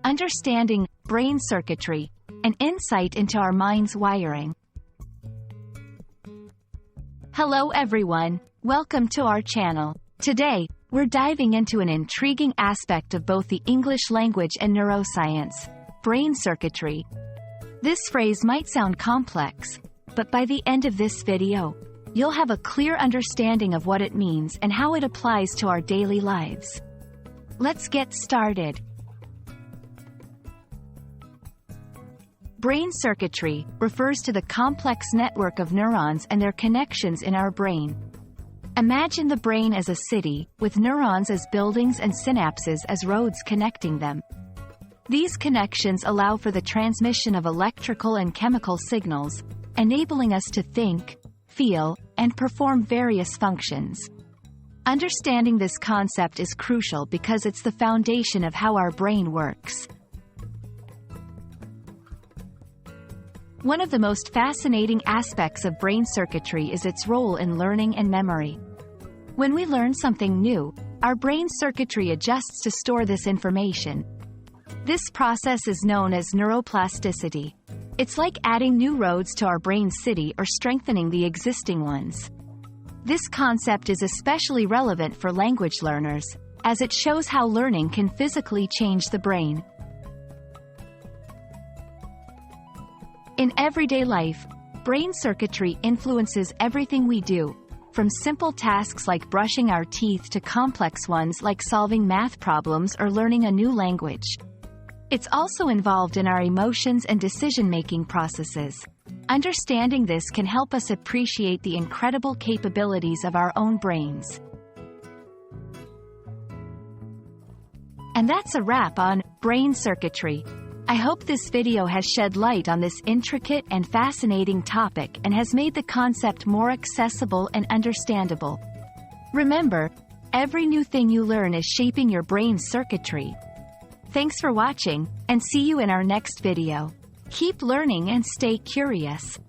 Understanding brain circuitry, an insight into our mind's wiring. Hello everyone, welcome to our channel. Today, we're diving into an intriguing aspect of both the English language and neuroscience, brain circuitry. This phrase might sound complex, but by the end of this video, you'll have a clear understanding of what it means and how it applies to our daily lives. Let's get started. Brain circuitry refers to the complex network of neurons and their connections in our brain. Imagine the brain as a city, with neurons as buildings and synapses as roads connecting them. These connections allow for the transmission of electrical and chemical signals, enabling us to think, feel, and perform various functions. Understanding this concept is crucial because it's the foundation of how our brain works. One of the most fascinating aspects of brain circuitry is its role in learning and memory. When we learn something new, our brain circuitry adjusts to store this information. This process is known as neuroplasticity. It's like adding new roads to our brain city or strengthening the existing ones. This concept is especially relevant for language learners, as it shows how learning can physically change the brain. In everyday life, brain circuitry influences everything we do, from simple tasks like brushing our teeth to complex ones like solving math problems or learning a new language. It's also involved in our emotions and decision-making processes. Understanding this can help us appreciate the incredible capabilities of our own brains. And that's a wrap on brain circuitry. I hope this video has shed light on this intricate and fascinating topic and has made the concept more accessible and understandable. Remember, every new thing you learn is shaping your brain's circuitry. Thanks for watching, and see you in our next video. Keep learning and stay curious.